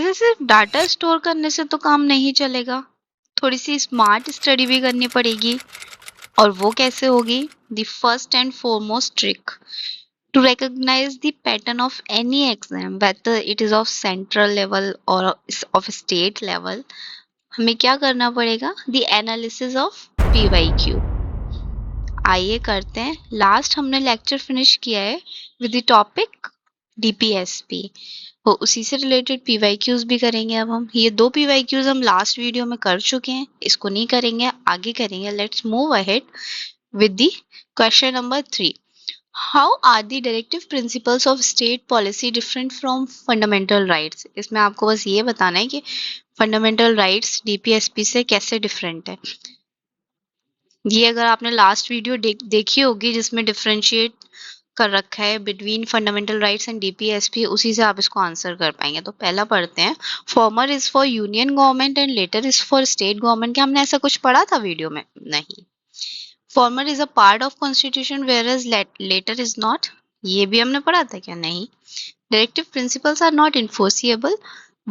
ऐसे सिर्फ data store करने से तो काम नहीं चलेगा, थोड़ी सी स्मार्ट स्टडी भी करनी पड़ेगी। और वो कैसे होगी? The first and foremost trick to recognize the pattern of any exam, whether it is of central level or of state level, हमें क्या करना पड़ेगा? The analysis of PYQ। आइए करते हैं। लास्ट हमने लेक्चर फिनिश किया है विद द टॉपिक DPSP। वो उसी से रिलेटेड PYQs भी करेंगे। अब हम ये 2 PYQs हम लास्ट वीडियो में कर चुके हैं, इसको नहीं करेंगे, आगे करेंगे। Let's move ahead with the question number 3. How are the directive principles of state policy different from fundamental rights? इसमें आपको बस ये बताना है कि fundamental rights DPSP से कैसे different है। ये अगर आपने लास्ट वीडियो देखी होगी जिसमें डिफरेंशिएट कर रखा है between fundamental rights and DPSP, उसी से आप इसको आंसर कर पाएंगे। तो पहला पढ़ते हैं। Farmer is for union government and later is for state government. क्या हमने ऐसा कुछ पढ़ा था वीडियो में? नहीं। Former is a part of constitution whereas later is not। ये भी हमने पढ़ा था क्या? नहीं। Directive principles are not enforceable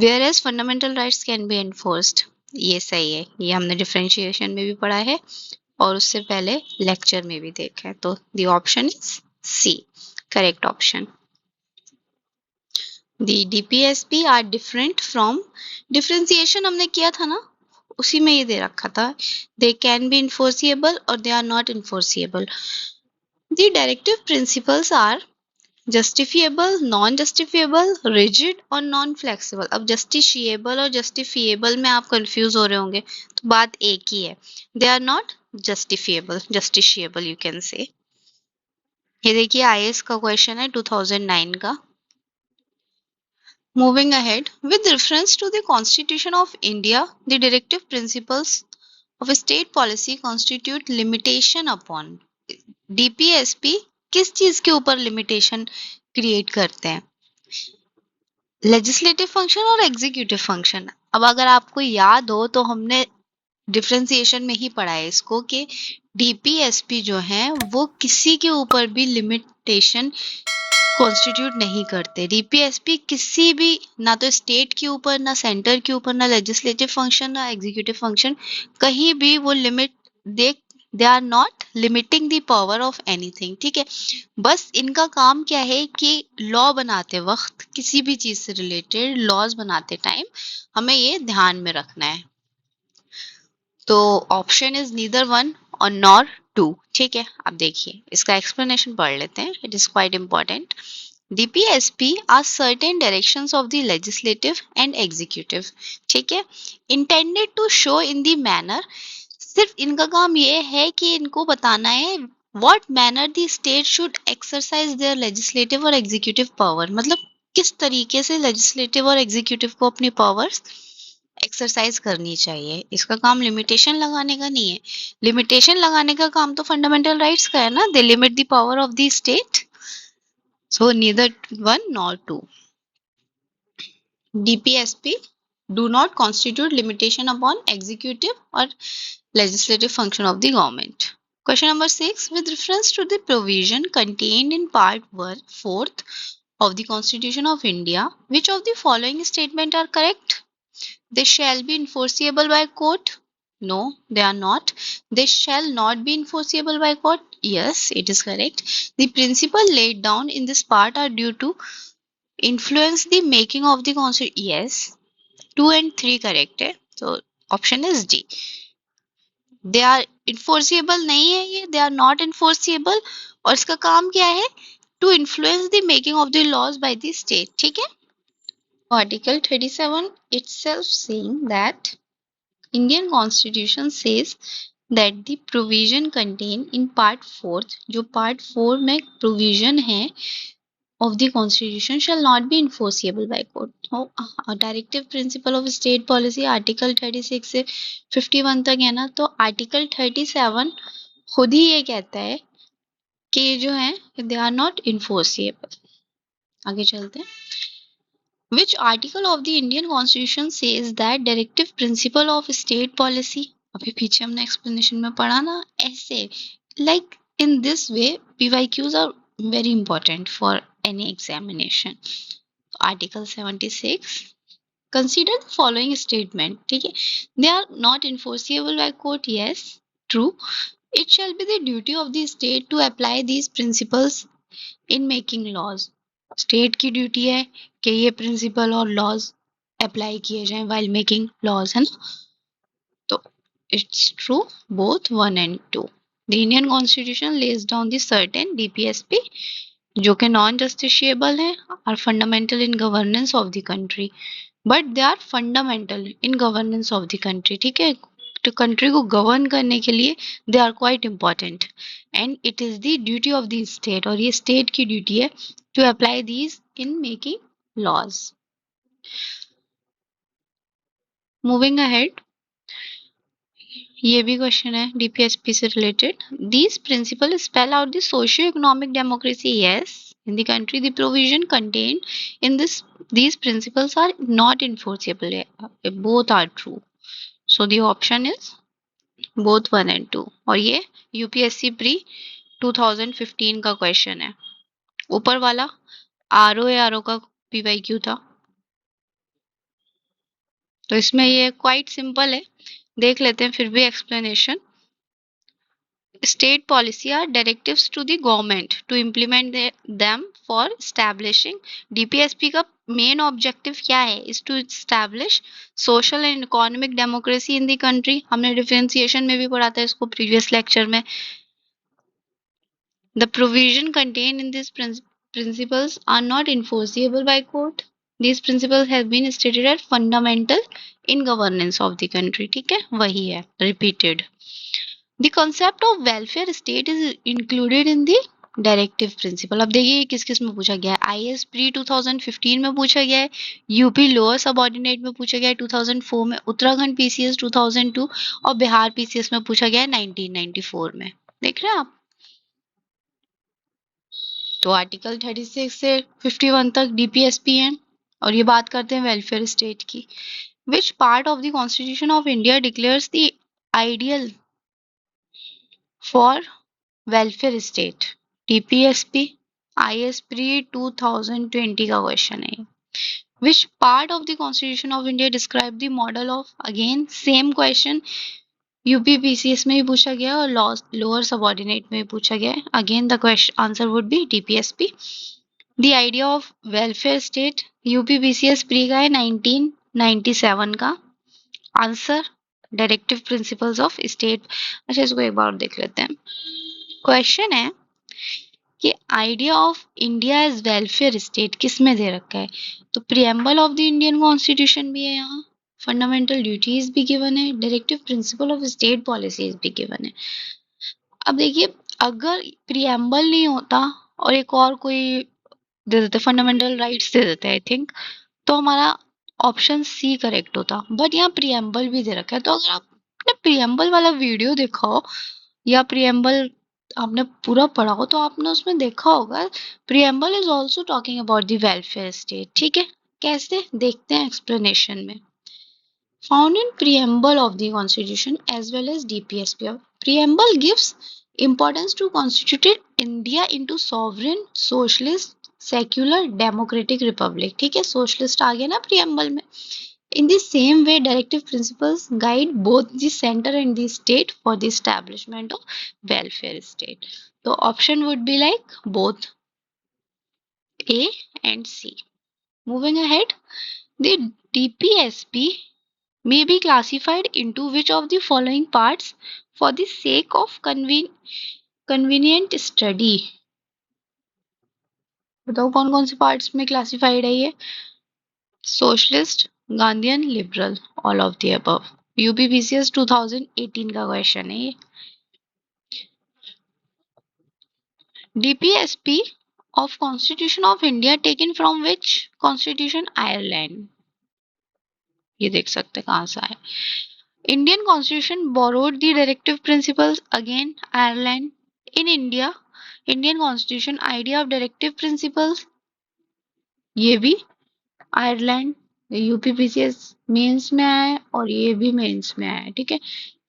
whereas fundamental rights can be enforced। ये सही है, ये हमने डिफरेंशिएशन में भी पढ़ा है और उससे पहले लेक्चर में भी देखा है। तो the option is C, correct option। The DPSP are different from, differentiation हमने किया था ना, उसी में ये दे रखा था। दे कैन बी इन्फोर्सिएबल और they are not enforceable. The directive principles are justifiable, non justifiable, rigid और नॉन फ्लेक्सिबल। अब जस्टिशिएबल और जस्टिफिएबल में आप कंफ्यूज हो रहे होंगे, तो बात एक ही है। They are not justifiable, justiciable you can say. ये देखिए IAS का क्वेश्चन है 2009 का। Moving ahead, with reference to the Constitution of India, the directive principles of state policy constitute limitation upon। DPSP किस चीज के ऊपर लिमिटेशन क्रिएट करते हैं? लेजिस्लेटिव फंक्शन और एग्जीक्यूटिव फंक्शन। अब अगर आपको याद हो तो हमने डिफरेंशिएशन में ही पढ़ा है इसको कि DPSP जो है वो किसी के ऊपर भी लिमिटेशन कॉन्स्टिट्यूट नहीं करते। DPSP किसी भी, ना तो स्टेट के ऊपर, ना सेंटर के ऊपर, ना लेजिस्लेटिव फंक्शन, ना एग्जीक्यूटिव फंक्शन, कहीं भी वो limit they are not limiting the power of anything. ठीक है, बस इनका काम क्या है कि लॉ बनाते वक्त, किसी भी चीज से रिलेटेड लॉज बनाते टाइम हमें ये ध्यान में रखना है। तो ऑप्शन इज नीदर वन और नॉर टू। ठीक है, अब देखिए इसका एक्सप्लेनेशन पढ़ लेते हैं, it is quite important. DPSP are certain directions of the legislative and executive। ठीक है, intended to show in the manner, सिर्फ इनका काम ये है कि इनको बताना है what manner the state should exercise their legislative और executive power। मतलब किस तरीके से legislative और executive को अपनी powers एक्सरसाइज करनी चाहिए। इसका काम लिमिटेशन लगाने का नहीं है। लिमिटेशन लगाने का काम तो फंडामेंटल राइट्स का है ना, they limit the power of the state. So neither one nor two। DPSP do not constitute limitation upon executive or legislative function of the government। Question number 6. With reference to the provision contained in Part 4th of the Constitution of India, which of the following statements are correct? They shall be enforceable by court. No, they are not. They shall not be enforceable by court. Yes, it is correct। The principle laid down in this part are due to influence the making of the constitution। Yes, 2 and 3 correct है, so option is D। They are enforceable नहीं है ये, they are not enforceable, और इसका काम क्या है? To influence the making of the laws by the state। ठीक है, Article 37 itself saying that Indian Constitution says that the provision contained in Part 4th, जो Part 4 में provision है of the Constitution shall not be enforceable by court। तो directive principle of state policy article 36 से 51 तक है ना, तो article 37 खुद ही ये कहता है कि ये जो है दे आर नॉट इन्फोर्सिएबल। आगे चलते हैं। Which article of the Indian Constitution says that directive principle of state policy? अभी पीछे हमने explanation में पढ़ा ना, ऐसे like in this way PYQs are very important for any examination। Article 76 consider the following statement, ठीक है, they are not enforceable by court, yes true, it shall be the duty of the state to apply these principles in making laws, state की duty है कि ये principal और laws apply किए जाएं while making laws, है ना, तो it's true both 1 and 2। The Indian constitution lays down the certain DPSP जो कि नॉन जस्टिशिएबल है, are fundamental in governance of the country, but they are fundamental in governance of the country, ठीक है, तो country को govern करने के लिए they are quite important, and it is the duty of the state, और ये स्टेट की ड्यूटी है to apply these in making laws. Moving ahead, ये भी क्वेश्चन है डीपीएसपी से related. These principle spell out the socio economic democracy, yes, in the country the provision contained in this these principles are not enforceable, both are true, so the option is both 1 and 2। और ये UPSC pre 2015 का question है, ऊपर वाला RO का PYQ था, तो इसमें ये क्वाइट सिंपल है, देख लेते हैं फिर भी explanation. State policy are directives to the government to implement them for establishing। DPSP का main objective क्या है? is to establish social and economic democracy in the country। हमने differentiation में भी पढ़ा था इसको previous lecture में। The provision contained in these principles are not enforceable by court। These principles have been stated as fundamental in governance of the country, ठीक है, वही है repeated। The concept of welfare state is included in the directive principle. अब देखिए किस किस में पूछा गया है, आईएएस प्री 2015 में पूछा गया है, यूपी लोअर सबऑर्डिनेट में पूछा गया है 2004 में, उत्तराखंड पीसीएस 2002 और बिहार पीसीएस में पूछा गया है 1994 में। देख रहे हैं आप, तो आर्टिकल 36 से 51 तक डीपीएसपी है। और ये बात करते हैं वेलफेयर स्टेट की। Which part of the constitution of India declares the ideal for welfare state? DPSP IAS pre 2020 का क्वेश्चन है। Which part of the constitution of India describe the model of, again same question, UPPCS में भी पूछा गया और lower subordinate में भी पूछा गया है। Again the question answer would be DPSP. The idea of welfare state UPPCS pre का है 1997 का। Answer directive principles of state. अच्छा इसको एक बार देख लेते हैं। क्वेश्चन है कि idea of India as welfare state किस में दे रखा है, तो preamble of the Indian constitution भी है यहाँ, फंडामेंटल ड्यूटीज भी गिवन है, directive principle of state policies भी गिवन है। अब देखिए अगर प्रियम्बल नहीं होता और एक और कोई दे देते, फंडामेंटल राइट्स दे देते आई थिंक, तो हमारा ऑप्शन सी करेक्ट होता, बट यहाँ प्रियम्बल भी दे रखा है। तो अगर आपने प्रियम्बल वाला वीडियो देखा हो या प्रियम्बल आपने पूरा पढ़ा हो तो आपने उसमें देखा होगा preamble is also talking about the welfare state, ठीक है, कैसे देखते हैं एक्सप्लेनेशन में। Found in preamble of the constitution as well as DPSP, preamble gives importance to constituted India into sovereign socialist secular democratic republic, ठीक है, socialist आ गया ना preamble में। In the same way directive principles guide both the center and the state for the establishment of welfare state, so option would be like both A and C। Moving ahead, the DPSP may be classified into which of the following parts for the sake of convenient study? बताओ कौन कौन से parts में classified है ये? Socialist, Gandhian, liberal, all of the above. UPPCS 2018 का question है ये। DPSP of Constitution of India taken from which Constitution? Ireland। ये देख सकते हैं कहाँ से आया। Indian Constitution borrowed the directive principles, again Ireland। In India, Indian Constitution idea of directive principles, ये भी आयरलैंड। यूपीपीसीएस मेंस में आया है और ये भी मेंस में आया है, ठीक है।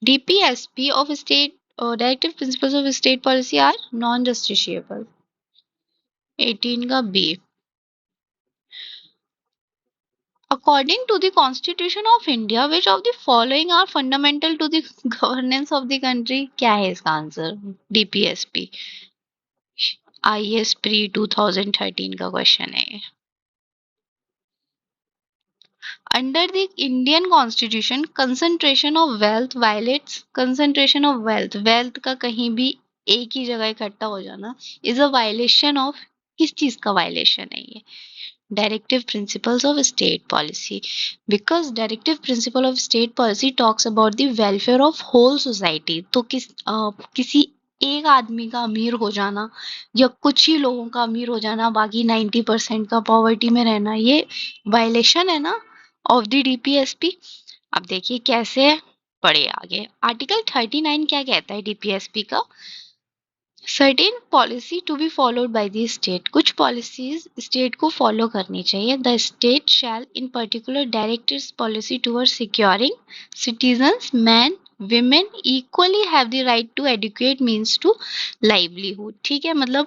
DPSP of state directive principles of state policy are non justiciable. 18 का B. A According to the Constitution of India, which of the following are fundamental to the governance of the country? क्या है इसका answer? DPSP, IAS pre 2013 का question है ये। Under the Indian Constitution, concentration of wealth violates concentration of wealth. Wealth का कहीं भी एक ही जगह इकट्ठा हो जाना is a violation of, किस चीज का violation है ये? Directive principles of state policy, because directive principle of state policy talks about the welfare of whole society. तो किसी एक आदमी का अमीर हो जाना या कुछ ही लोगों का अमीर हो जाना, बाकी 90% का पॉवर्टी में रहना, ये वायलेशन है ना ऑफ द डीपीएसपी। अब देखिए कैसे है, पढ़े आगे। आर्टिकल 39 क्या कहता है डीपीएसपी का? Certain policy to be followed by the state, कुछ पॉलिसीज स्टेट को फॉलो करनी चाहिए। The state shall in particular direct its policy towards securing citizens man women equally have the right to adequate means to livelihood। ठीक है, मतलब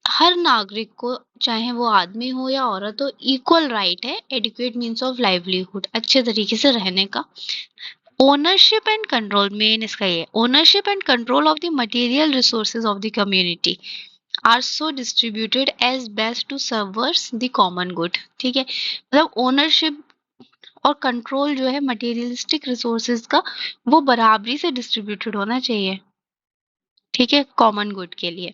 हर नागरिक को, चाहे वो आदमी हो या औरत हो, इक्वल राइट है एडिक्वेट मीन्स ऑफ लाइवलीहुड, अच्छे तरीके से रहने का। ओनरशिप एंड कंट्रोल, मेन इसका ये, ownership and control of the material resources of the community are so distributed as best to servers the common good. ठीक है, मतलब ओनरशिप और कंट्रोल जो है मटेरियलिस्टिक रिसोर्सेज का, वो बराबरी से डिस्ट्रीब्यूटेड होना चाहिए, ठीक है, कॉमन गुड के लिए।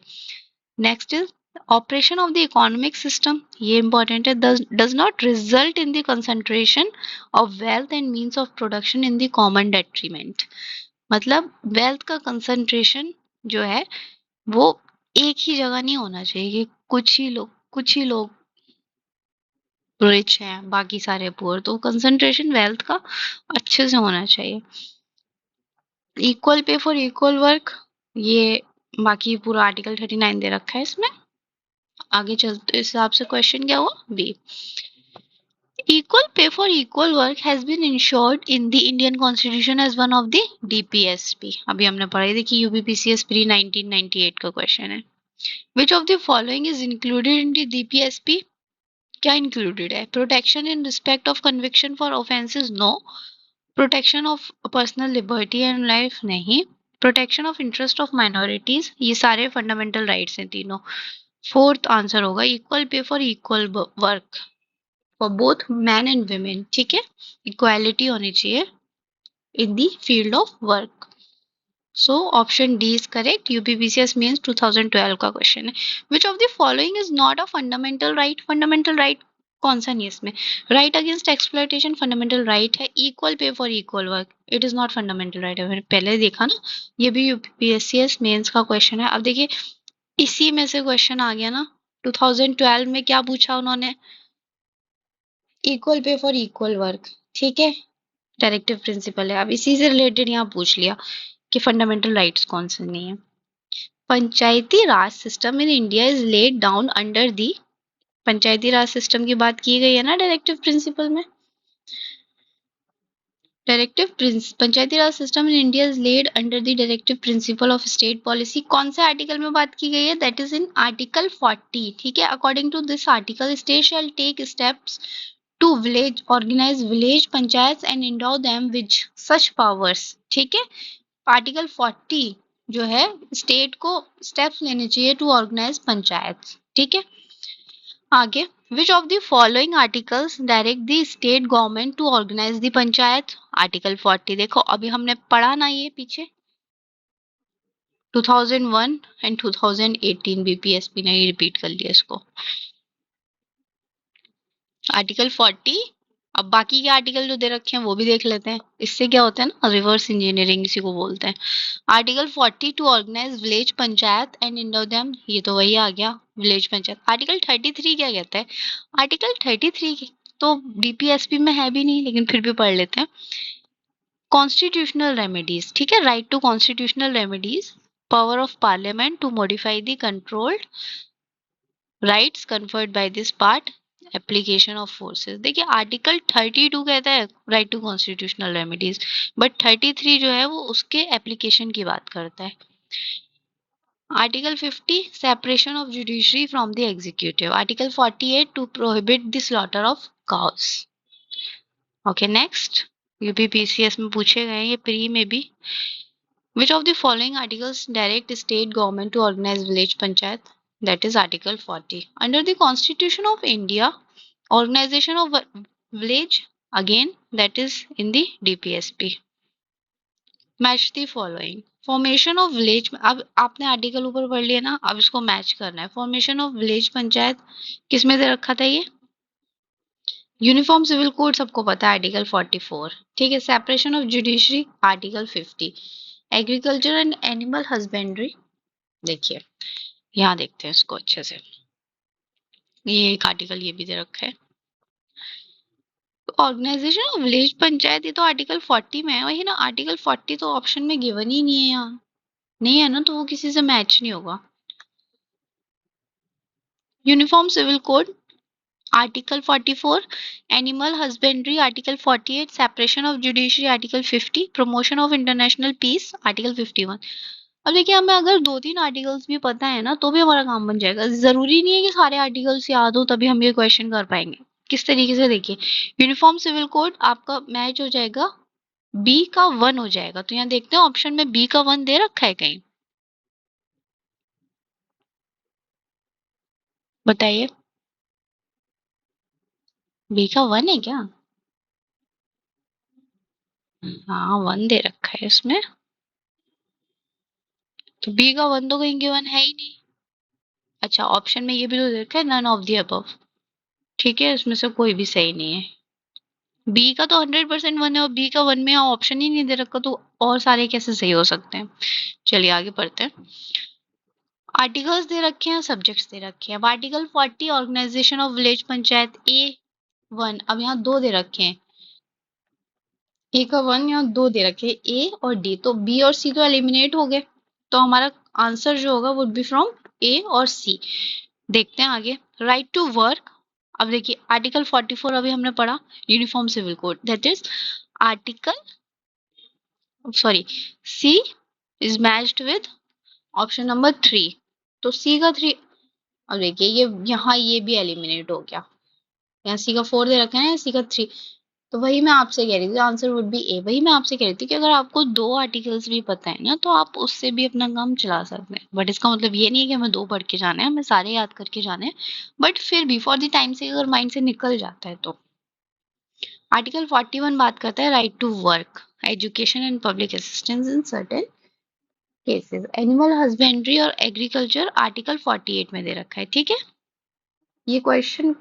Next is operation of the economic system, ये इंपॉर्टेंट है, does not result in the concentration of wealth and means of production in the common detriment. मतलब वेल्थ का कंसंट्रेशन जो है वो एक ही जगह नहीं होना चाहिए कि कुछ ही लोग रिच हैं बाकी सारे पुअर, तो कंसंट्रेशन वेल्थ का अच्छे से होना चाहिए। Equal pay for equal work, ये बाकी पूरा आर्टिकल 39 दे रखा है इसमें। आगे चलते इस हिसाब से क्वेश्चन क्या हुआ, B. Equal pay for equal work has been ensured in the Indian Constitution as one of the DPSP। अभी हमने पढ़ाई देखी, यूपीपीसीएस प्री 1998 का क्वेश्चन है। Which of the following is included in the DPSP? क्या included है? Protection in respect of conviction for offences, no. Protection of personal liberty and life, नहीं। Protection of interest of minorities, ये सारे fundamental rights हैं तीनों। Fourth answer होगा equal pay for equal work for both man and women. ठीक है, equality होनी चाहिए in the field of work. So option D is correct. UPPCS mains 2012 का क्वेश्चन है। Which of the following is not a fundamental right? Fundamental right कौन सा नहीं इसमें? Right against exploitation fundamental right है। Equal pay for equal work it is not fundamental right है, मैंने पहले देखा ना, ये भी यूपीपीएससीएस मेंस का क्वेश्चन है। अब देखिए इसी में से क्वेश्चन आ गया ना, 2012 में क्या पूछा उन्होंने? Equal pay for equal work, ठीक है, डायरेक्टिव प्रिंसिपल है। अब इसी से रिलेटेड यहाँ पूछ लिया कि फंडामेंटल राइट्स कौन से नहीं है। Panchayati Raj system in India is laid down under the, Panchayati Raj system की बात की गई है ना डायरेक्टिव प्रिंसिपल में। Panchayati Raj system in India is laid under the directive principle of state policy, कौन से आर्टिकल में बात की गई है? That is in article 40। ठीक है, according to this article state shall take steps to organize village panchayats and endow them with such powers। ठीक है, आर्टिकल 40 जो है स्टेट को स्टेप्स लेने चाहिए टू ऑर्गेनाइज पंचायत। ठीक है, आगे which of the following articles direct the state government to organise the panchayat? Article 40 देखो अभी हमने पढ़ा ना ये पीछे 2001 एंड 2018 बीपीएसपी ने रिपीट कर लिया इसको। आर्टिकल 40, अब बाकी के आर्टिकल जो दे रखे हैं वो भी देख लेते हैं। इससे क्या होता है ना, रिवर्स इंजीनियरिंग इसी को बोलते हैं। Article 40 to organise village panchayat and endow them, ये तो वही आ गया विलेज पंचायत। आर्टिकल 33 क्या कहता है? आर्टिकल 33 तो डीपीएसपी में है भी नहीं, लेकिन फिर भी पढ़ लेते हैं। कॉन्स्टिट्यूशनल रेमेडीज, ठीक है, right to constitutional remedies, power of parliament to modify the controlled rights conferred by this part, application of forces. देखिए आर्टिकल 32 कहता है right to constitutional remedies, but 33 जो है वो उसके एप्लीकेशन की बात करता है। Article 50 separation of judiciary from the executive. Article 48 to prohibit the slaughter of cows. Okay next, UPPCS में पूछे गए ये प्री में भी। Which of the following articles direct state government to organize village panchayat? That is Article 40. Under the Constitution of India, organization of village, again that is in the DPSP. Match the following. Formation of village, अब आपने article ऊपर पढ़ लिया ना, अब इसको match करना है। फॉर्मेशन ऑफ विलेज पंचायत किस में दे रखा था ये? यूनिफॉर्म सिविल कोड सबको पता है, आर्टिकल 44। ठीक है, separation of judiciary article 50। Agriculture and animal husbandry, देखिए यहाँ देखते हैं इसको अच्छे से, ये एक आर्टिकल ये भी दे रखा है। ऑर्गेनाइजेशन ऑफ विलेज पंचायत, ये तो आर्टिकल 40 में है। वही ना, आर्टिकल 40 तो ऑप्शन में गिवन ही नहीं है, यहाँ नहीं है ना, तो वो किसी से मैच नहीं होगा। Uniform civil code article 44, animal husbandry article 48, separation of judiciary article 50, promotion of international peace article 51। अब देखिए, हमें अगर 2-3 आर्टिकल्स भी पता है ना तो भी हमारा काम बन जाएगा। जरूरी नहीं है कि सारे आर्टिकल्स याद हो तभी हम ये क्वेश्चन कर पाएंगे। किस तरीके से, देखिए यूनिफॉर्म सिविल कोड आपका मैच हो जाएगा, बी का 1 हो जाएगा। तो यहाँ देखते हैं ऑप्शन में बी का 1 दे रखा है कहीं, बताइए। बी का 1 है क्या? हाँ 1 दे रखा है इसमें, तो बी का 1 तो कहीं गिवन है ही नहीं। अच्छा, ऑप्शन में ये भी तो दे रखा है नन ऑफ द अबव। ठीक है, इसमें से कोई भी सही नहीं है। बी का तो 100% 1 है और बी का 1 में ऑप्शन ही नहीं दे रखा, तो और सारे कैसे सही हो सकते हैं। चलिए आगे पढ़ते हैं। आर्टिकल्स दे रखे हैं, सब्जेक्ट्स दे रखे हैं। अब article 40 organisation of village panchayat A 1, अब यहाँ 2 दे रखे हैं, ए का 1 यहाँ 2 दे रखे हैं, ए और डी, तो बी और सी तो एलिमिनेट हो गए, तो हमारा आंसर जो होगा वुड बी फ्रॉम ए और सी। देखते हैं आगे, राइट टू वर्क। अब देखिए आर्टिकल 44 अभी हमने पढ़ा, uniform civil code, that is article sorry C is matched with option number 3, तो सी का 3। अब देखिए ये यहाँ ये भी एलिमिनेट हो गया, यहाँ सी का 4 दे रखा है, सी का 3, तो वही मैं आपसे कह रही थी, आंसर वुड बी ए। वही मैं आपसे कह रही थी कि अगर आपको 2 आर्टिकल्स भी पता है ना तो आप उससे भी अपना काम चला सकते हैं, बट इसका मतलब ये नहीं है कि हमें 2 पढ़ के जाने हैं, हमें सारे याद करके जाने हैं, बट फिर भी फॉर द टाइम से अगर माइंड से निकल जाता है तो। आर्टिकल 41 बात करता है right to work, education and public assistance in certain cases. Animal husbandry और एग्रीकल्चर आर्टिकल 48 में दे रखा है। ठीक है, ये क्वेश्चन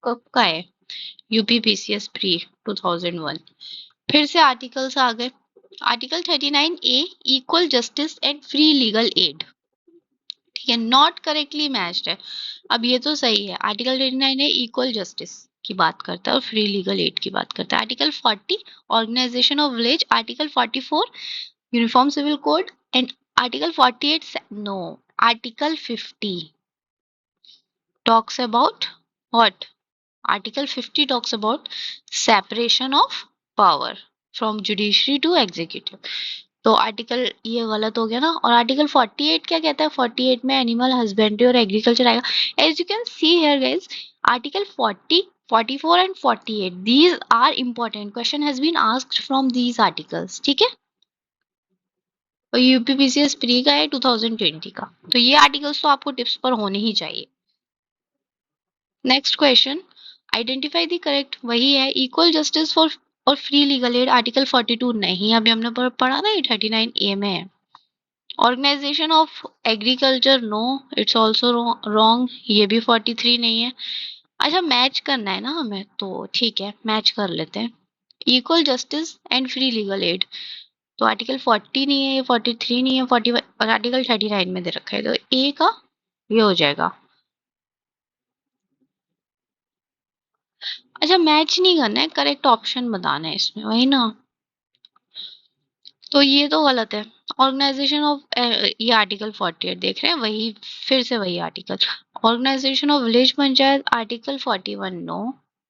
कब का है? UPPCS pre 2001। फिर से आर्टिकल्स आ गए। Article 39 A equal justice and free legal aid, ठीक है, नॉट करेक्टली मैच्ड है। अब ये तो सही है, आर्टिकल 39 ए इक्वल जस्टिस की बात करता है और फ्री लीगल एड की बात करता है। Article 40 organisation of village, article 44 uniform civil code and article 48 no, article 50 talks about what? Article 50 talks about separation of power from judiciary to executive. तो आर्टिकल ये गलत हो गया ना। और आर्टिकल 48 क्या कहता है? 48 में एनिमल हस्बेंड्री और एग्रीकल्चर आएगा। As you can see here guys, article 40, 44 and 48 these are important, question has been asked from these articles। ठीक है, और यूपीपीसीएस प्री का है 2020 का, तो ये आर्टिकल्स तो आपको टिप्स पर होने ही चाहिए। Next question, identify the correct, वही है इक्वल जस्टिस फॉर और फ्री लीगल एड, आर्टिकल 42 नहीं, अभी हमने पढ़ा ना, ये 39 ए में है। Organisation of agriculture no, it's also wrong, ये भी 43 नहीं है। अच्छा मैच करना है ना हमें, तो ठीक है मैच कर लेते हैं। Equal justice and free legal add, तो आर्टिकल 40 नहीं है, ये 43 नहीं है, 41 और आर्टिकल 39 में दे रखा है, तो ए का ये हो जाएगा। अच्छा मैच नहीं करना है, करेक्ट ऑप्शन बताना है इसमें, वही ना, तो ये तो गलत है। ऑर्गेनाइजेशन ऑफ ये आर्टिकल 48 देख रहे हैं, वही फिर से वही article, organisation of village panchayat article 41 no,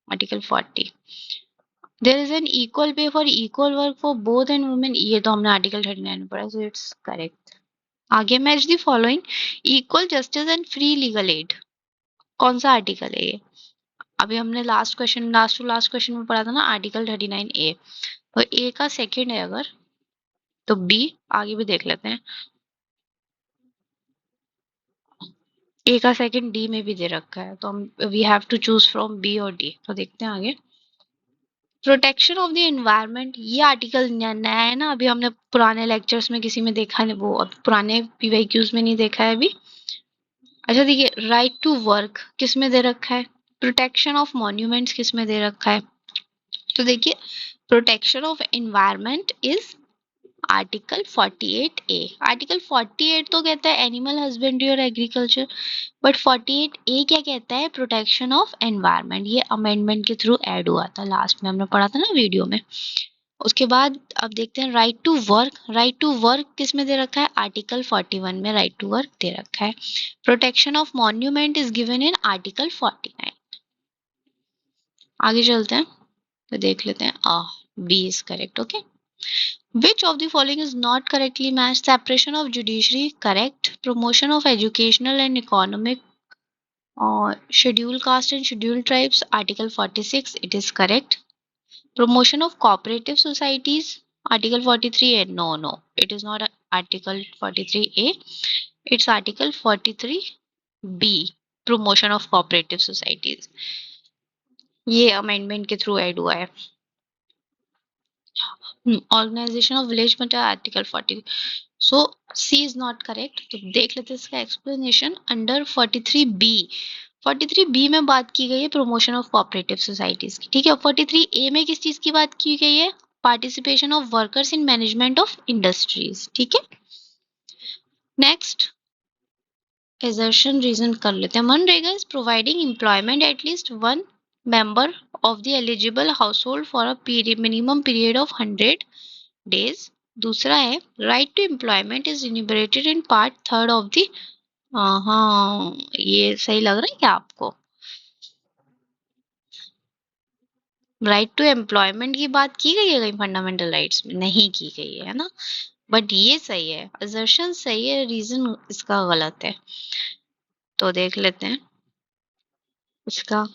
article 40 there is an equal pay for equal work for both and women, ये तो हमने आर्टिकल 39 में पढ़ा, सो इट्स करेक्ट। आगे match the following, equal justice and free legal aid, कौन सा article है ये? अभी हमने लास्ट टू लास्ट क्वेश्चन में पढ़ा था ना आर्टिकल 39A, तो ए का सेकंड है अगर, तो बी आगे भी देख लेते हैं। ए का सेकंड डी में भी दे रखा है, तो हम we have to choose from B और डी। तो देखते हैं आगे। प्रोटेक्शन ऑफ द एनवायरनमेंट, ये आर्टिकल नया है ना, अभी हमने पुराने लेक्चर्स में किसी में देखा नहीं, वो अब पुराने पीवाईक्यूज में नहीं देखा है अभी। अच्छा देखिए, राइट टू वर्क किस में दे रखा है, प्रोटेक्शन ऑफ मॉन्यूमेंट्स किस में दे रखा है। तो देखिए, protection of environment is article 48A। Article 48 तो कहता है एनिमल हस्बेंड्री और एग्रीकल्चर, बट 48A क्या कहता है, प्रोटेक्शन ऑफ एनवायरनमेंट। ये अमेंडमेंट के थ्रू ऐड हुआ था, लास्ट में हमने पढ़ा था ना वीडियो में। उसके बाद अब देखते हैं right to work. Right to work किस में दे रखा है, आर्टिकल 41 में राइट टू वर्क दे रखा है। Protection of monument is given in article 49। आगे चलते हैं तो देख लेते हैं, B is correct. Okay, which of the following is not correctly matched? Separation of judiciary, correct. Promotion of educational and economic, scheduled caste and scheduled tribes, article 46, it is correct. Promotion of cooperative societies, article 43A, no, it is not article 43A, it's article 43B, promotion of cooperative societies। ये amendment के through add हुआ है। Organisation of village मतलब article 40। So C is not correct. तो देख लेते हैं इसका एक्सप्लेनेशन अंडर 43B। 43B में बात की गई है प्रमोशन ऑफ कोऑपरेटिव सोसाइटीज की, ठीक है। 43A में किस चीज की बात की गई है, participation of workers in management of industries, ठीक है। नेक्स्ट assertion रीजन कर लेते हैं। MNREGA is providing employment at least one member of the eligible household for a period minimum period of 100 days। दूसरा है right to employment is enumerated in part third of the, हाँ ये सही लग रहा है क्या आपको, राइट टू एम्प्लॉयमेंट की बात की गई है कहीं फंडामेंटल राइट्स में, नहीं की गई है ना, बट ये सही है, असर्शन सही है, रीजन इसका गलत है। तो देख लेते हैं इसका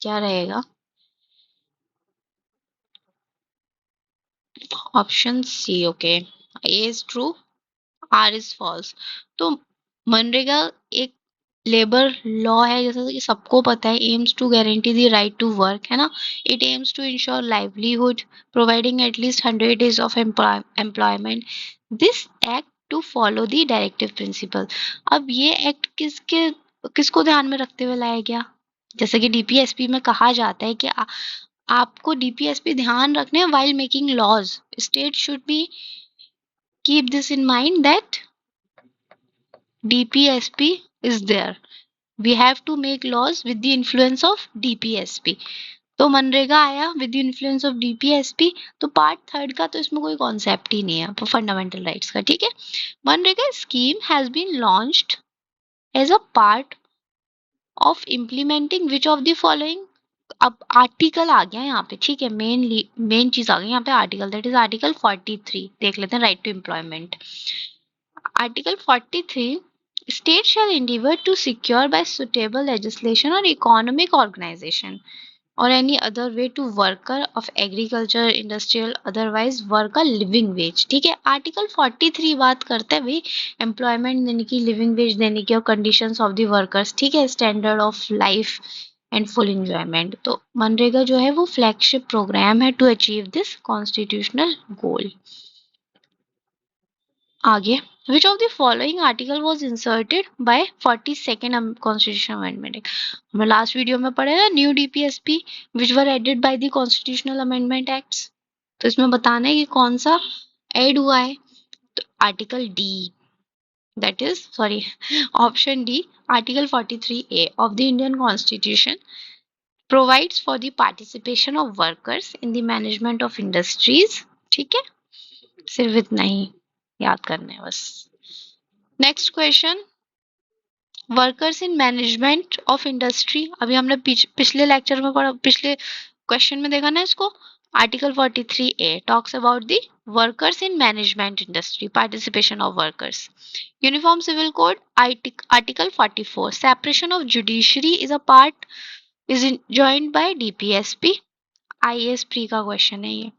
क्या रहेगा। Option C, okay, A is true, R is false. तो मनरेगा एक लेबर लॉ है, जैसा कि सबको पता है, aims to guarantee the right to work, है ना। It aims to ensure livelihood providing at least 100 days of employment. This act to follow the directive principle. अब ये एक्ट किसको ध्यान में रखते हुए लाया गया, जैसे कि डीपीएसपी में कहा जाता है कि आपको डीपीएसपी ध्यान रखने while making laws, state should be keep this in mind that DPSP is there, we have to make laws with the influence of DPSP। तो मनरेगा आया with the influence of DPSP. तो पार्ट थर्ड का तो इसमें कोई concept ही नहीं है fundamental rights का, ठीक है। MNREGA scheme has been launched as a part of implementing which of the following. अब आर्टिकल आ गया यहाँ पे, ठीक है, मेन चीज आ गई यहाँ पे आर्टिकल, दैट इज आर्टिकल 43। देख लेते हैं right to employment. Article 43, state shall endeavor to secure by suitable legislation or economic organization or any other way to worker of agriculture industrial otherwise work a living wage, ठीक है। Article 43 बात करता है भाई employment देने की, living veg देने की और कंडीशंस ऑफ द वर्कर्स, ठीक है, standard of life and full enjoyment. तो मनरेगा जो है वो फ्लैगशिप प्रोग्राम है टू अचीव दिस कॉन्स्टिट्यूशनल गोल। आगे, which of the following article was inserted by 42nd constitutional amendment? हमने लास्ट वीडियो में पढ़े ना new DPSP which were added by the constitutional amendment acts। तो इसमें बताना है कि कौन सा ऐड हुआ है। तो article D, that is sorry, option D, article 43A of the Indian Constitution provides for the participation of workers in the management of industries, ठीक है, सिर्फ इतना ही याद करना है बस। Next question, workers in management of industry, अभी हमने पिछले लेक्चर में पढ़ा, पिछले क्वेश्चन में देखा ना इसको। Article 43A talks about the workers in management industry, participation of workers. Uniform civil code article 44, separation of judiciary is a part is joined by DPSP. IAS pre का क्वेश्चन है ये.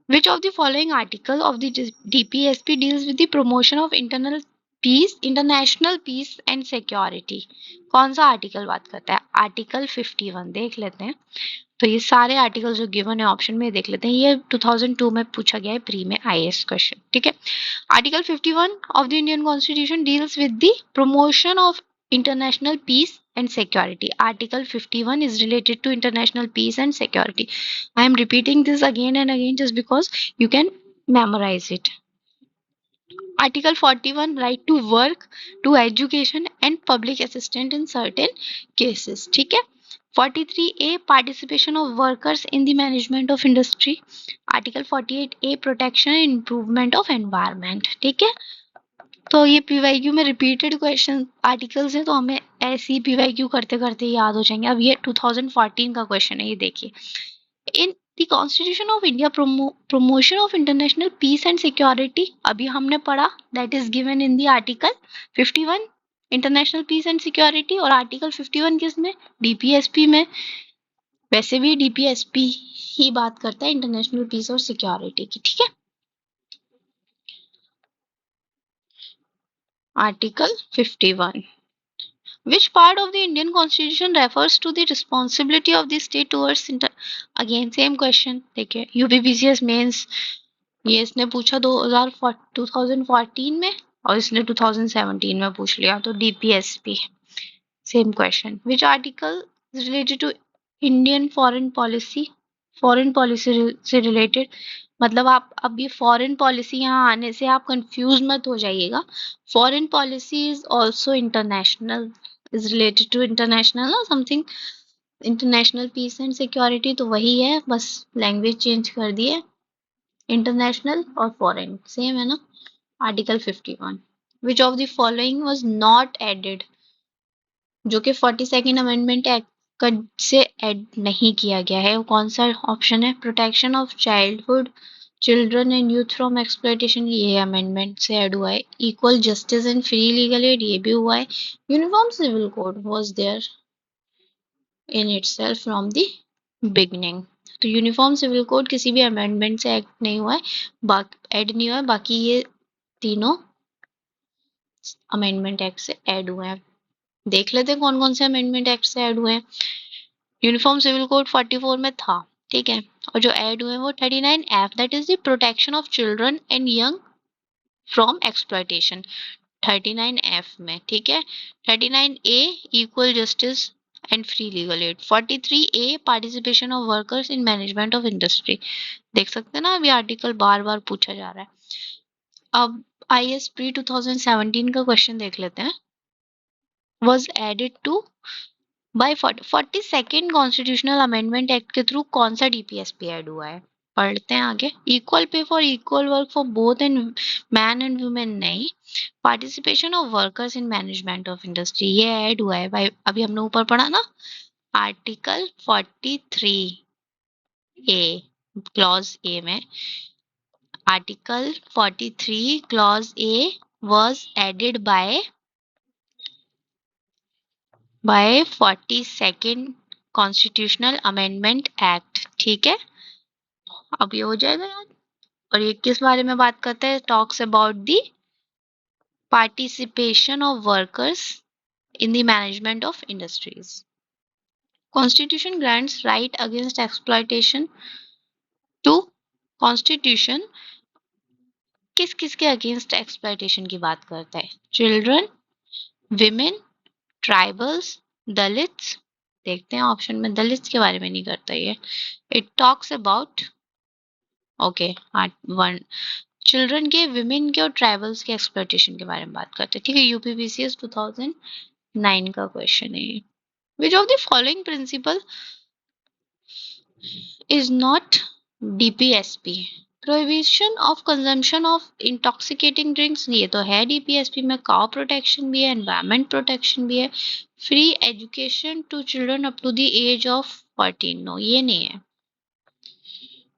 Which of the following article of the DPSP deals with the promotion of international peace and security? कौन सा article बात करता है? Article 51 देख लेते हैं. तो ये सारे आर्टिकल जो गिवन है ऑप्शन में देख लेते हैं. ये 2002 में पूछा गया है प्री में IAS क्वेश्चन. ठीक है. Article 51 of the Indian constitution deals with the promotion of international peace and security. Article 51 is related to international peace and security. I am repeating this again and again just because you can memorize it. Article 41, right to work, to education and public assistance in certain cases. ठीक है. 43A, participation of workers in the management of industry. Article 48A, protection and improvement of environment. ठीक है. तो ये PYQ में repeated question articles हैं, तो हमें ऐसे ही पीवाईक्यू करते करते याद हो जाएंगे. अब ये 2014 का क्वेश्चन है, ये देखिए. In the constitution of India promotion of international peace and security अभी हमने पढ़ा, that is given in the article 51 international peace and security. और आर्टिकल 51 किस में? DPSP में. वैसे भी DPSP ही बात करता है इंटरनेशनल पीस और सिक्योरिटी की. ठीक है. Article 51. Which part of the Indian Constitution refers to the responsibility of the state towards again same question. देखिए UPPCS मेंस ये इसने पूछा 2014 में और इसने 2017 में पूछ लिया. तो DPSP same question. Which article is related to Indian foreign policy? Foreign policy से रिलेटेड. मतलब आप अब ये फॉरेन पॉलिसी यहाँ आने से आप कंफ्यूज मत हो जाइएगा. Foreign policy is also international, is related to international ना something. International peace and security तो वही है, बस लैंग्वेज चेंज कर दिए. इंटरनेशनल और फॉरेन सेम है ना. Article 51. Which of the following was not added, जो कि 42nd अमेंडमेंट एक्ट से ऐड नहीं किया गया है. वो कौन सा ऑप्शन है? Protection of childhood, children and youth from exploitation, ये अमेंडमेंट से ऐड हुआ है. Equal justice and free legal aid, ये भी हुआ है. Uniform civil code was there in itself from the beginning. तो यूनिफॉर्म सिविल कोड किसी भी अमेंडमेंट से ऐड नहीं हुआ है, ऐड नहीं हुआ है. बाकी ये तीनों अमेंडमेंट एक्ट से ऐड हुए हैं. देख लेते हैं कौन कौन से अमेंडमेंट एक्ट से ऐड हुए हैं. यूनिफॉर्म सिविल कोड 44 में था. ठीक है. और जो ऐड हुए हैं वो 39F, that is the protection of children and young from exploitation, 39F में. ठीक है. 39A, equal justice and free legal add. 43A, participation of workers in management of industry. देख सकते हैं ना, अभी आर्टिकल बार बार पूछा जा रहा है. अब IAS प्री 2017 का क्वेश्चन देख लेते हैं. was added to by 42nd constitutional amendment act के थ्रू कौन सा DPSP ऐड हुआ है? पढ़ते हैं आगे. Equal pay for equal work for both and man and women नहीं. Participation of workers in management of industry, ये ऐड हुआ है भाई, अभी हमने ऊपर पढ़ा ना. आर्टिकल 43A क्लॉज ए में, article 43 clause A was added by 42nd constitutional amendment act. ठीक है. अब ये हो जाएगा यार. और ये किस बारे में बात करता है? Talks about the participation of workers in the management of industries. Constitution grants right against exploitation too. Constitution किस किस के अगेंस्ट एक्सप्लॉयटेशन की बात करता है? Children, women, tribals, Dalits. देखते हैं ऑप्शन में, दलित्स के बारे में नहीं करता ये. It talks about okay children के, विमेन के और ट्राइबल्स के एक्सप्लॉयटेशन के बारे में बात करते हैं. ठीक है. UPPCS 2009 का क्वेश्चन है ये. Which of the following principle is not DPSP? Prohibition of consumption of intoxicating drinks, ये तो है DPSP में. काउ प्रोटेक्शन भी है, एनवायरमेंट प्रोटेक्शन भी है. Free education to children up to the age of 14, no ये नहीं है.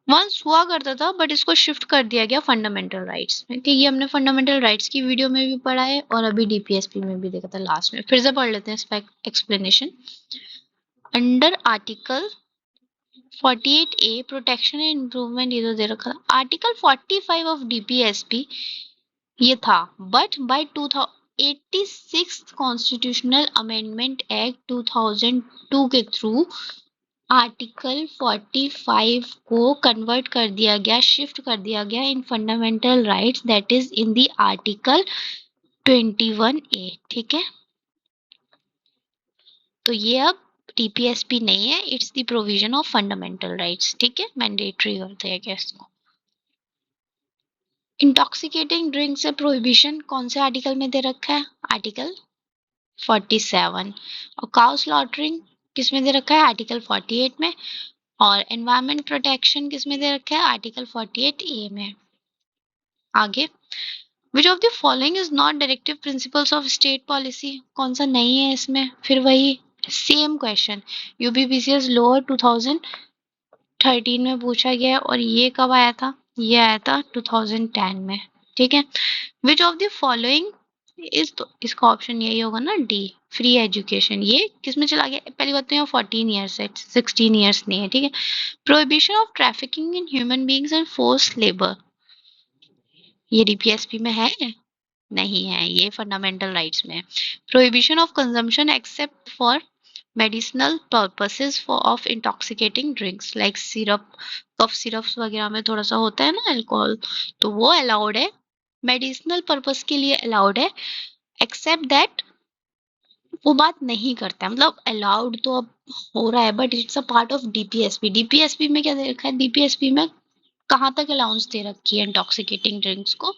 वंस हुआ करता था बट इसको शिफ्ट कर दिया गया फंडामेंटल राइट्स में. ठीक है. हमने फंडामेंटल राइट्स की वीडियो में भी पढ़ा है और अभी DPSP में भी देखा था लास्ट में. फिर से पढ़ लेते हैं इसका explanation. Under article 48A protection and improvement, ये तो दे रखा था। आर्टिकल 45 ऑफ डीपीएसपी ये था, but by 86 constitutional amendment act 2002 के थ्रू आर्टिकल 45 को कन्वर्ट कर दिया गया, शिफ्ट कर दिया गया in fundamental rights, that is in the article 21A। ठीक है, तो ये अब टीपीएसपी नहीं है, it's the provision of fundamental rights. ठीक है, मैंडेटरी करते हैं क्या इसको। इंटॉक्सिकेटिंग ड्रिंक से प्रोहिबिशन कौन से आर्टिकल में दे रखा है? आर्टिकल 47। और काउ स्लॉटरिंग किस में दे रखा है? आर्टिकल 48 में। और एनवायरमेंट प्रोटेक्शन किस में दे रखा है? आर्टिकल 48A में। आगे, which of the following is not directive principles of state policy, कौन सा नहीं है इसमें? फिर वही सेम क्वेश्चन, यूपीपीसीएस लोअर 2013 में पूछा गया, और ये कब आया था? ये आया था 2010 में। ठीक है, which of the following is, तो इसका ऑप्शन यही होगा ना, डी, फ्री एजुकेशन। ये किस में चला गया? पहली बात तो यहाँ 14 ईयर्स है, 16 ईयर्स नहीं है। ठीक है, prohibition of trafficking in human beings and force labour, ये डीपीएसपी में है? नहीं है, ये फंडामेंटल राइट्स में है। Prohibition of consumption except for medicinal purposes for of intoxicating drinks like syrup, cough syrups वगैरह में थोड़ा सा होता है ना अल्कोहल, तो वो अलाउड है, मेडिसिनल पर्पस के लिए अलाउड है, एक्सेप्ट दैट वो बात नहीं करता है, मतलब अलाउड तो अब हो रहा है, but it's a part of DPSP. DPSP में क्या दे रखा है? डीपीएसपी में कहाँ तक अलाउंस दे रखी है इंटॉक्सिकेटिंग ड्रिंक्स को?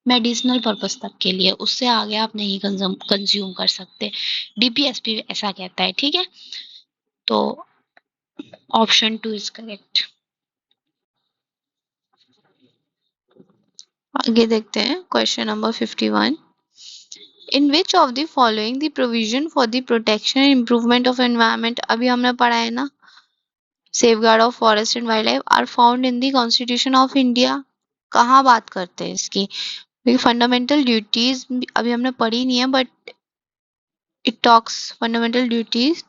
मेडिसिनल पर्पस तक के लिए, उससे आगे आप नहीं कंज्यूम कर सकते, डीपीएसपी ऐसा कहता है। ठीक है, तो ऑप्शन 2 इज करेक्ट। आगे देखते हैं question number 51। In which of the following the provision for the protection and improvement of environment, अभी हमने पढ़ा है ना, safeguard of forest and wild life are found in the constitution of India, कहाँ बात करते हैं इसकी? फंडामेंटल ड्यूटीज अभी हमने पढ़ी नहीं है, but it talks fundamental duties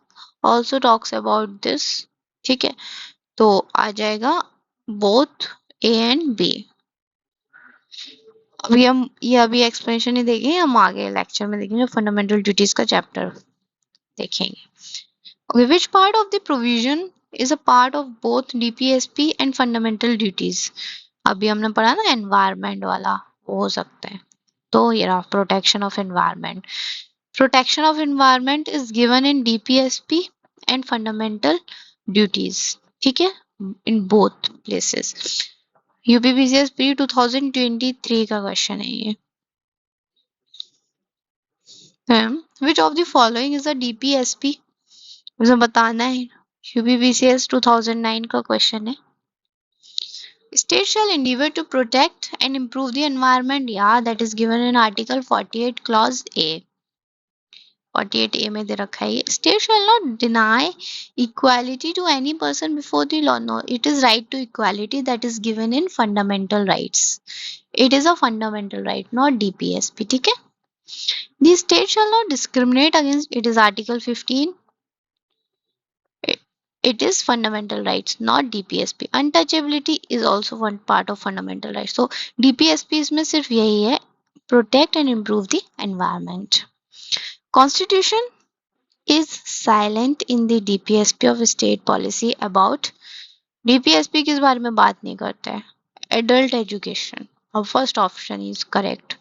also talks about this. ठीक है, तो आ जाएगा बोथ ए एंड बी। अभी हम ये अभी एक्सप्लेनेशन ही देखेंगे, हम आगे लेक्चर में देखेंगे फंडामेंटल ड्यूटीज का चैप्टर देखेंगे। Okay, which part of the provision is a part of both DPSP and fundamental duties? अभी हमने पढ़ा ना एनवायरमेंट वाला, वो हो सकता है। तो ये रहा protection of environment. Protection of environment is given in DPSP and fundamental duties. ठीक है, in both places. UPPCS pre 2023 का क्वेश्चन है ये। Which of the following is a DPSP, मुझे बताना है। यूपीपीसीएस 2009 का क्वेश्चन है। State shall endeavor to protect and improve the environment. Yeah, that is given in Article 48 Clause A. 48A में दे रखा है ये। State shall not deny equality to any person before the law. No, it is right to equality that is given in fundamental rights. It is a fundamental right, not DPSP. ठीक है? The state shall not discriminate against. It is Article 15. It is fundamental rights, not DPSP. Untouchability is also one part of fundamental rights. So DPSP इसमें सिर्फ यही है, protect and improve the environment. Constitution is silent in the DPSP of state policy about. DPSP किस बारे में बात नहीं करता है? Adult education. और first option is correct.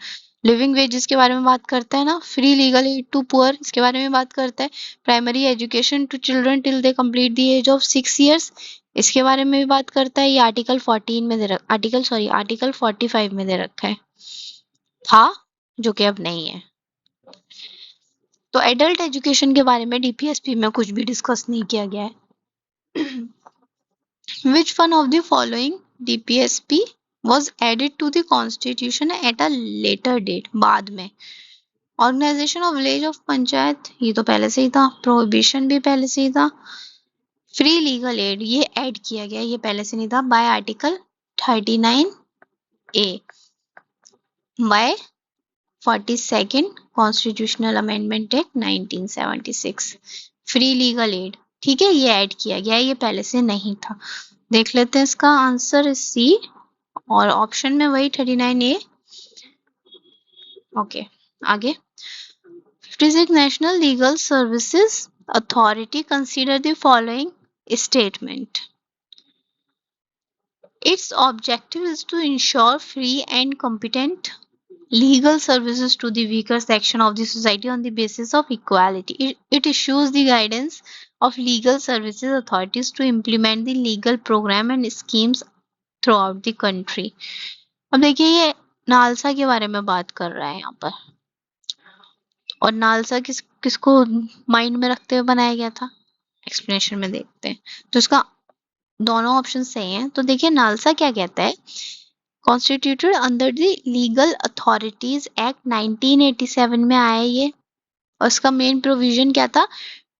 Living wages के बारे में बात करता है ना, free legal aid to poor इसके बारे में बात करता है, primary education to children till they complete the age of 6 years इसके बारे में भी बात करता है। ये आर्टिकल 14 में आर्टिकल 45 में दे रखा है, था जो कि अब नहीं है। तो एडल्ट एजुकेशन के बारे में डीपीएसपी में कुछ भी डिस्कस नहीं किया गया है। Which one of the following DPSP was added to the constitution at a later date? बाद में। Organisation of village of panchayat, ये तो पहले से ही था। प्रोहिबिशन भी पहले से ही था। फ्री लीगल एड ये ऐड किया गया, ये पहले से नहीं था। By article 39A, by 42nd constitutional amendment act 1976। Free legal aid ठीक है, ये ऐड किया गया है, ये पहले से नहीं था। देख लेते हैं इसका आंसर इज सी, और ऑप्शन में वही 39A। ओके, आगे। 56 national legal services authority consider the following statement. Its objective is to ensure free and competent legal services to the weaker section of the society on the basis of equality. It issues the guidance of legal services authorities to implement the legal program and schemes throughout the country. अब देखिए ये NALSA के बारे में बात कर रहा है यहाँ पर, और नालसा किसको माइंड में रखते हुए बनाया गया था, एक्सप्लेनेशन में देखते हैं। तो इसका दोनों ऑप्शन सही हैं। तो देखिए नालसा क्या कहता है, constituted under the legal authorities act 1987 में आया ये, और इसका मेन प्रोविजन क्या था,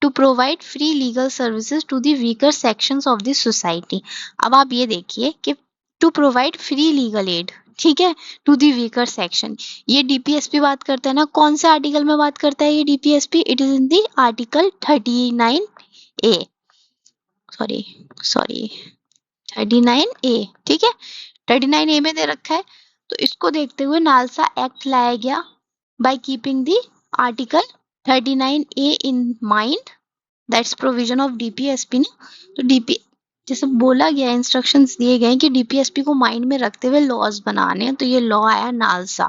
to provide free legal services to the weaker sections of the society. अब आप ये देखिए कि to provide free legal aid, ठीक है, टू द वीकर सेक्शन, ये डीपीएसपी बात करता है ना, कौन से आर्टिकल में बात करता है ये DPSP, it is in the article 39A, sorry 39A, ठीक है, 39A में दे रखा है। तो इसको देखते हुए नालसा एक्ट लाया गया by keeping the article 39A in mind, that's provision of DPSP ना। तो डीपी जैसे बोला गया, इंस्ट्रक्शंस दिए गए कि डीपीएसपी को माइंड में रखते हुए लॉज बनाने हैं, तो ये लॉ आया नालसा।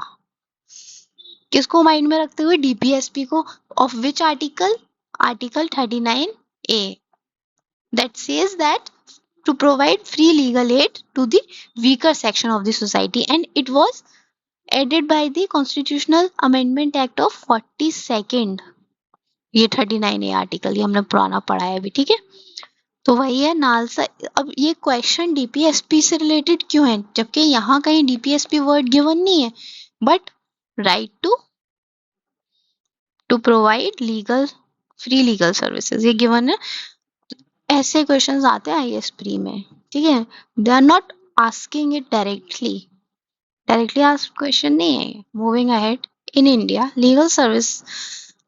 किसको माइंड में रखते हुए, डीपीएसपी को, of which article, article 39A, that says that to provide free legal aid to the weaker section of the society, and it was added by the Constitutional Amendment Act of 42nd, ये 39A article, ये हमने पुराना पढ़ा है अभी, ठीक है। तो वही है नालसा। अब ये क्वेश्चन डीपीएसपी से रिलेटेड क्यों है, जबकि यहाँ कहीं डीपीएसपी वर्ड गिवन नहीं है, but right to provide legal free legal services ये गिवन है। ऐसे क्वेश्चंस आते हैं आईएएस प्री में, ठीक है, they are not asking it directly asked question नहीं है। Moving ahead, in India legal service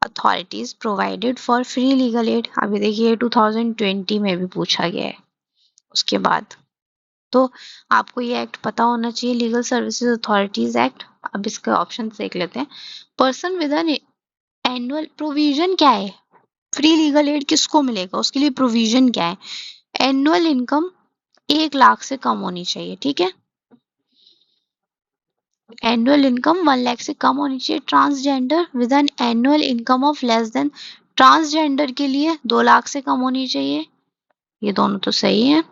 authorities provided for free legal aid, अभी देखिए 2020 में भी पूछा गया है उसके बाद, तो आपको ये एक्ट पता होना चाहिए, लीगल सर्विसेज अथॉरिटीज एक्ट। अब इसके ऑप्शन देख लेते हैं। Person with an annual provision क्या है, फ्री लीगल एड किसको मिलेगा, उसके लिए प्रोविजन क्या है, एनुअल इनकम 1 लाख से कम होनी चाहिए, ठीक है, एनुअल इनकम 1 लाख से कम होनी चाहिए। Transgender with an annual income of less than, transgender के लिए 2 लाख से कम होनी चाहिए, ये दोनों तो सही है।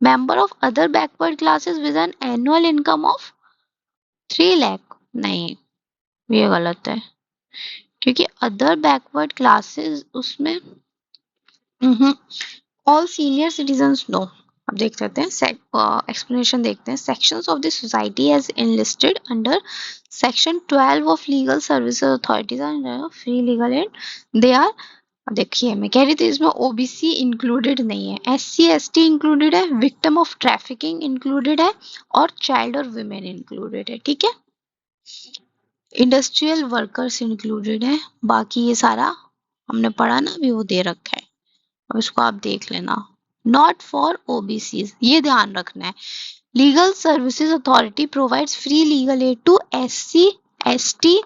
Member of other backward classes with an annual income of 3 lakh, नहीं ये गलत है, क्योंकि अदर बैकवर्ड क्लासेस उसमें ऑल सीनियर सिटीजन्स नो। अब देख लेते हैं एक्सप्लेनेशन देखते हैं। Sections of the society as enlisted under section 12 of legal services authorities and free legal aid, they are, देखिए मैं कह रही थी इसमें ओबीसी इंक्लूडेड नहीं है, एससी एसटी इंक्लूडेड है, विक्टिम ऑफ ट्रैफिकिंग इंक्लूडेड है, और चाइल्ड और वुमेन इंक्लूडेड है, ठीक है, इंडस्ट्रियल वर्कर्स इंक्लूडेड है, बाकी ये सारा हमने पढ़ा ना अभी वो दे रखा है, अब इसको आप देख लेना। नॉट फॉर ओबीसी, ये ध्यान रखना है। Legal services authority provides free legal aid to SC ST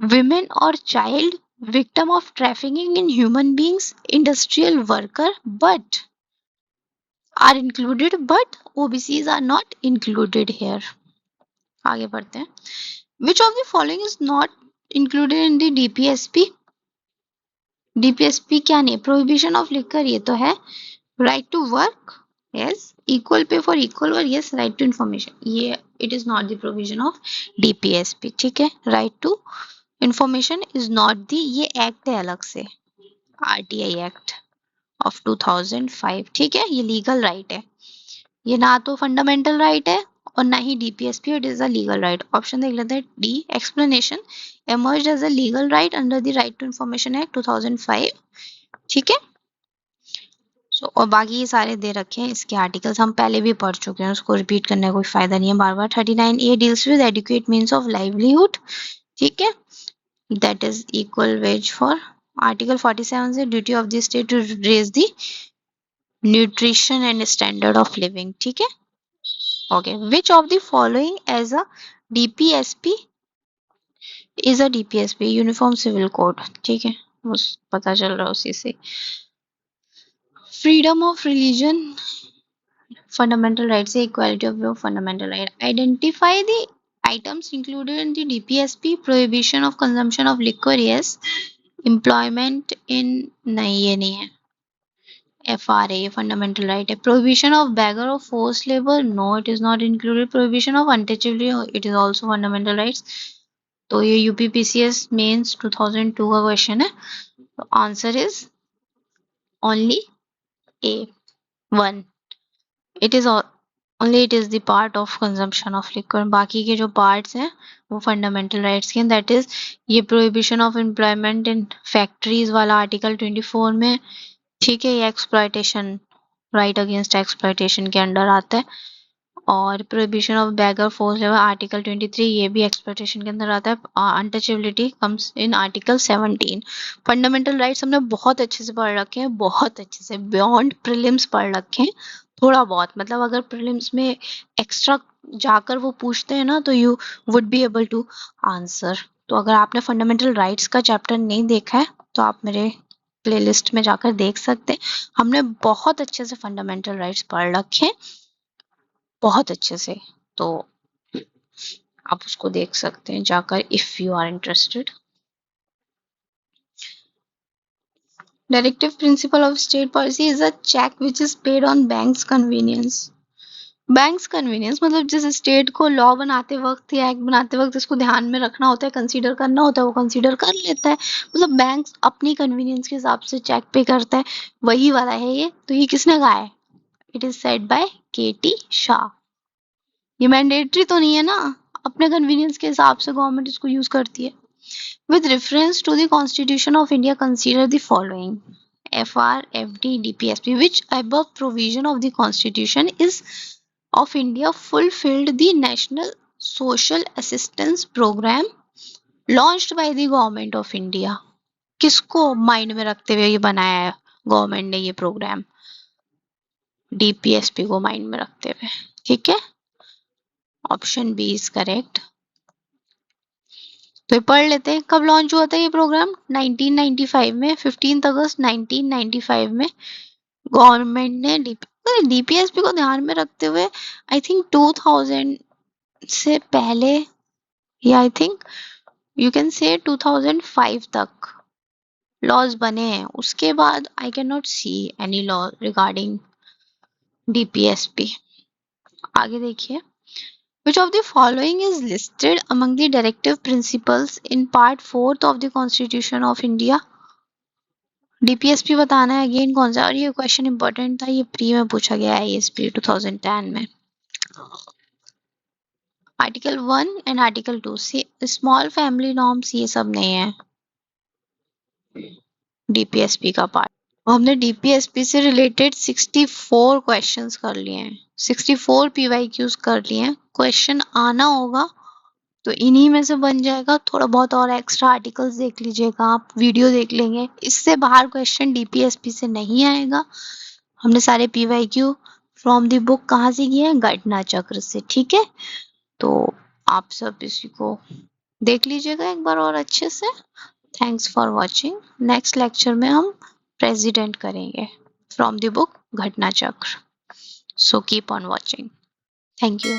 women or child victim of trafficking in human beings, industrial worker, but are included, but OBCs are not included here. आगे बढ़ते हैं। Which of the following is not included in the DPSP? DPSP क्या नहीं, prohibition of liquor ये तो है, right to work, yes, equal pay for equal work, yes, right to information, ये it is not the provision of DPSP, ठीक है, right to information is not the, ये act है अलग से, आरटीआई एक्ट ऑफ 2005, ठीक है, ये लीगल राइट है, ये ना तो फंडामेंटल राइट है और ना ही DPSP, it is a legal right. Option देख लेते हैं D, explanation emerged as a legal right under the right to information act 2005, ठीक है। और बाकी ये सारे दे रखे हैं, इसके आर्टिकल्स हम पहले भी पढ़ चुके हैं, उसको रिपीट करने का कोई फायदा नहीं है बार बार। 39A deals with educate means of livelihood, ठीक है, that is equal wage for article 47 से duty of the state to raise the nutrition and standard of living, ठीक है। Okay, which of the following as a DPSP is a DPSP, uniform civil code, ठीक है, उस पता चल रहा है उसी से। Freedom of religion, fundamental rights, equality of law, fundamental right. Identify the items included in the DPSP. Prohibition of consumption of liquor, yes. Employment in, नहीं ये नहीं है। FRA, fundamental right है। Prohibition of beggar or forced labor, no, it is not included. Prohibition of untouchability, it is also fundamental rights. तो ये UPPCS mains 2002 का question है। तो answer is only A, 1. It is only it is the part of consumption of liquor. बाकी के जो parts हैं वो fundamental rights के, that is ये prohibition of employment in factories वाला आर्टिकल 24 में, ठीक है, ये exploitation, right against exploitation के अंडर आता है। और prohibition of begar force labour article 23, ये भी एक्सप्लॉयटेशन के अंदर आता है। Untouchability comes in article 17। Fundamental rights हमने बहुत अच्छे से पढ़ रखे हैं, बहुत अच्छे से, बियॉन्ड प्रीलिम्स पढ़ रखे हैं। थोड़ा बहुत मतलब अगर प्रीलिम्स में एक्स्ट्रा जाकर वो पूछते हैं ना तो you would be able to answer. तो अगर आपने फंडामेंटल राइट्स का चैप्टर नहीं देखा है तो आप मेरे प्लेलिस्ट में जाकर देख सकते हैं। हमने बहुत अच्छे से फंडामेंटल राइट्स पढ़ रखे हैं, बहुत अच्छे से, तो आप उसको देख सकते हैं जाकर if you are interested. Directive principle of state policy is a check which is paid on banks convenience. Banks convenience मतलब जिस स्टेट को लॉ बनाते वक्त या एक्ट बनाते वक्त इसको ध्यान में रखना होता है, कंसीडर करना होता है, वो कंसीडर कर लेता है। मतलब बैंक्स अपनी कन्वीनियंस के हिसाब से चेक पे करता है, वही वाला है ये। तो ये किसने कहा है? It is said bye KT Shah. ये मैंडेटरी तो नहीं है ना, अपने कन्वीनियंस के हिसाब से गवर्नमेंट इसको यूज करती है। With reference to the Constitution of India, consider the following: FR, FD, DPSP. Which above provision of the Constitution is of India fulfilled the National Social Assistance Program launched by the Government of India? किसको mind में रखते हुए ये बनाया है government ने ये programme? DPSP को माइंड में रखते हुए, ठीक है। Option B is correct. तो ये पढ़ लेते हैं, कब लॉन्च हुआ था ये प्रोग्राम? 1995 में, 15 अगस्त 1995 में गवर्नमेंट ने डीपीएसपी को ध्यान में रखते हुए आई थिंक 2000 से पहले, या आई थिंक यू कैन से 2005 तक लॉज बने हैं। उसके बाद I can not see any law regarding DPSP. आगे देखिए, which of the following is listed among the directive principles in part 4th of the Constitution of India? DPSP बताना है अगेन कौन सा, और ये क्वेश्चन इंपॉर्टेंट था, ये प्री में पूछा गया है आईएसपी 2010 में। आर्टिकल 1 एंड आर्टिकल 2 से स्मॉल फैमिली नॉर्म्स ये सब नहीं है डीपीएसपी का पार्ट। हमने डीपीएसपी से रिलेटेड 64 क्वेश्चंस कर लिए हैं, 64 पीवाईक्यूज कर लिए हैं। क्वेश्चन आना होगा तो इन्हीं में से बन जाएगा। थोड़ा बहुत और एक्स्ट्रा आर्टिकल्स देख लीजिएगा, आप वीडियो देख लेंगे, इससे बाहर क्वेश्चन डीपीएसपी से नहीं आएगा। हमने सारे पीवाईक्यू फ्रॉम द बुक कहाँ से किए हैं? घटना चक्र से, ठीक है। तो आप सब इसी को देख लीजिएगा एक बार और अच्छे से। Thanks for watching. Next lecture में हम प्रेसिडेंट करेंगे फ्रॉम द बुक घटना चक्र। So keep on watching. Thank you.